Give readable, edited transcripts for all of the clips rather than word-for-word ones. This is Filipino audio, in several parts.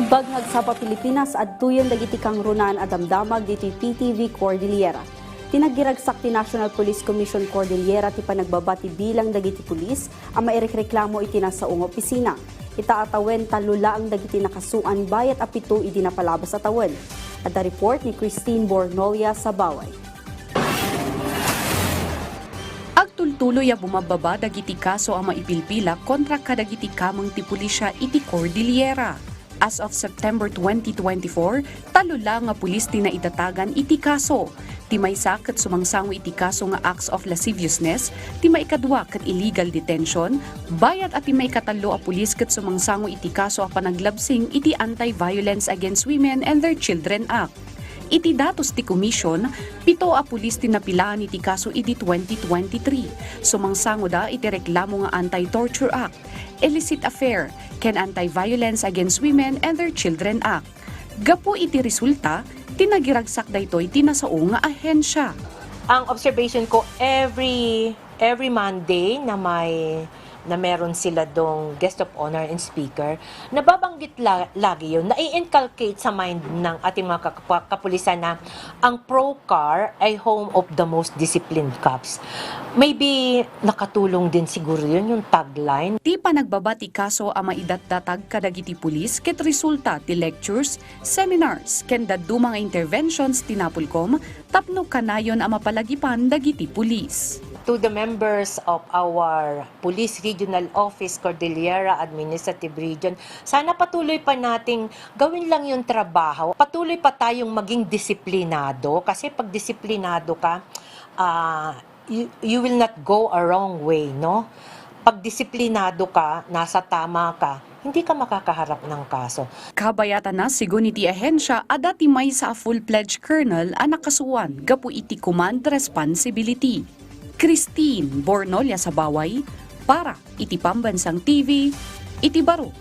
Baghag sa Pilipinas at tuyon dagiti kang runaan at damdamag dito PTV Cordillera. Tinagiragsak ti National Police Commission Cordillera ti panagbabati bilang dagiti pulis ang maireklamo iti nasaong opisina. Itaatawen talula ang dagiti nakasuan bayat apito iti napalabas sa tawen. At the report ni Christine Bornolia sa Baway. Agtultuloy a bumababa dagiti kaso ang maipilpila kontra kadagiti kamang ti pulisya iti Cordillera. As of September 2024, talula nga pulis ti naitatagan iti kaso. Ti maysa ket sumangsango iti kaso nga acts of lasciviousness, ti maikadwa ket illegal detention, bayat at ti maikatalo a pulis ket sumangsango iti kaso a panaglabsing iti Anti-Violence Against Women and Their Children Act. Iti datos ti Commission, 7 a pulis ti napilaan iti kaso iti 2023. Sumangsango da iti reklamo nga Anti-Torture Act, Illicit Affair, ken Anti-Violence Against Women and Their Children Act. Gapo iti resulta, tinagiragsak daytoy tinasao nga ahensya. Ang observation ko every Monday na meron sila dong guest of honor and speaker, nababanggit lagi yun, nai-inculcate sa mind ng ating mga kapulisan na ang ProCar ay home of the most disciplined cops. Maybe nakatulong din siguro yun yung tagline. Ti panagbabati kaso ang maidatdatag kadagiti pulis ket resulta ti lectures, seminars, ken daddu mga interventions ti Napolcom tapno kanayon ang mapalagipan dagiti pulis. To the members of our Police Regional Office, Cordillera Administrative Region, sana patuloy pa nating gawin lang yung trabaho. Patuloy pa tayong maging disiplinado kasi pag disiplinado ka, you will not go a wrong way, no? Pag disiplinado ka, nasa tama ka, hindi ka makakaharap ng kaso. Kabayatan na sigun iti ahensya adati may sa full-fledged colonel ang nakasuan gapu iti command responsibility. Christine Bornolia sa Baway para iti Pambansang TV, iti Baro,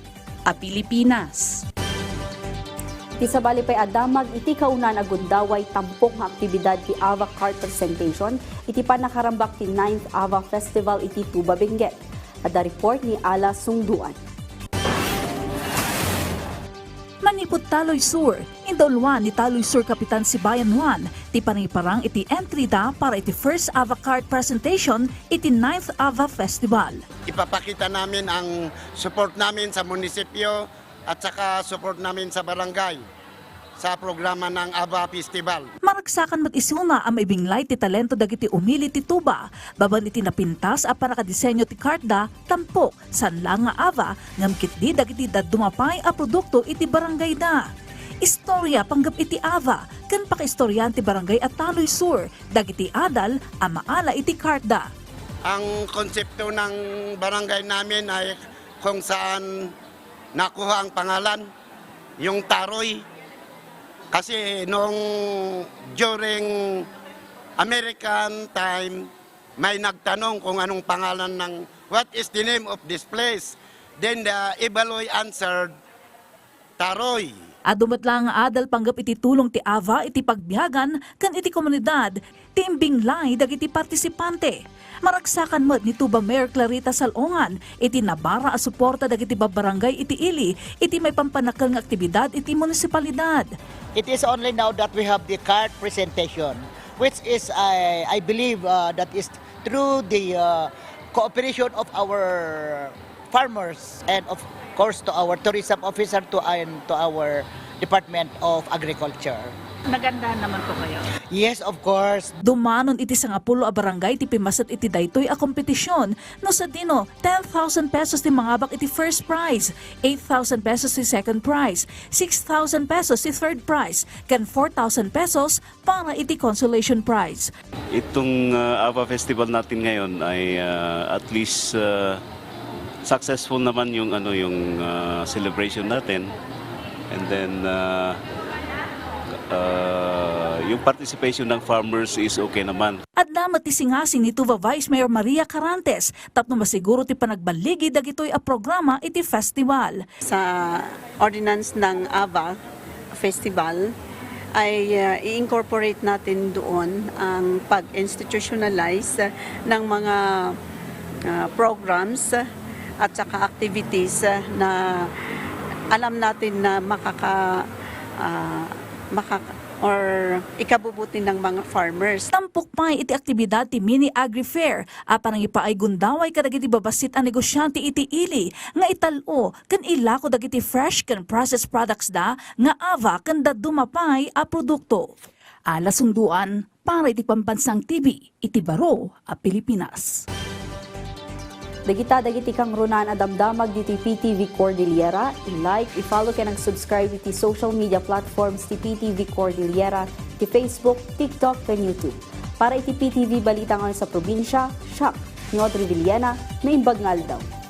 a Pilipinas. Ti sabali pay adamag iti kaunan agundaway tampok nga aktibidad ti AVA Card Presentation iti panakarambak ti 9th AVA Festival iti Tuba Benguet. At the report ni Ala Sungduan. Manipot Taloy Sur, indolwan ni Taloy Sur Kapitan Sibayan Juan, ti paniparang iti entry da para iti first AVA Card Presentation iti 9th AVA Festival. Ipapakita namin ang support namin sa munisipyo at saka support namin sa barangay sa programa ng AVA Festival. Maragsakan mag-isuna ang maibinglay ti talento dagiti umili ti Tuba, baban iti napintas a para kadisenyo ti karda, tampok, sanla nga AVA, ngamkit di dagiti dumapay a produkto iti barangay da. Istorya panggap iti AVA, kan pakaistoryan ti barangay at Taloy Sur, dagiti adal a maala iti karda. Ang konsepto ng barangay namin ay kung saan nakuha ang pangalan, yung Taroy. Kasi noong during American time, may nagtanong kung anong pangalan ng what is the name of this place. Then the Ibaloy answered, Taroy. Adumat lang nga adal panggap iti tulong ti AVA iti pagbiyagan kan iti komunidad, ti imbinglay dagiti partisipante. Maragsakan mo ni Tuba Mayor Clarita Salongan, iti nabara a suporta dagiti babarangay iti ili, iti may pampanakal nga aktibidad iti munisipalidad. It is only now that we have the card presentation, which is, I believe, that is through the cooperation of our farmers and of course to our tourism officer and to our Department of Agriculture. Nagandahan naman po kayo. Yes, of course. Dumanon iti sangapulo a barangay ti pimasat iti daytoy a kompetisyon. No sa dino, 10,000 pesos ti mangabak iti first prize, 8,000 pesos ti second prize, 6,000 pesos ti third prize, kan 4,000 pesos para iti consolation prize. Itong AVA Festival natin ngayon ay at least successful naman yung celebration natin. And then yung participation ng farmers is okay naman. At damat ti singasing ni Tuva Vice Mayor Maria Carantes, tapno masiguro ti panagbaligi dagitoy a programa iti festival. Sa ordinance ng AVA Festival ay i-incorporate natin doon ang pag-institutionalize ng mga programs at saka activities na alam natin na or ikabubuti ng mga farmers. Tampok pa iti aktibidad ti mini agri-fair. Parang ipaay gundaway kadagiti babasit ang negosyante iti ili nga italo kan ilako dagiti fresh kan processed products da nga ava kan dumapay a produkto. Sunduan para iti Pambansang TV iti Baro a Pilipinas. Dagiti kang runan a damdamag diti PTV Cordillera, i-like, i-follow ka ng subscribe iti social media platforms ti PTV Cordillera, ti Facebook, TikTok, ken YouTube. Para iti PTV balita ngayon sa probinsya, siya, ni Audrey Villena, na imbag ngaldaw.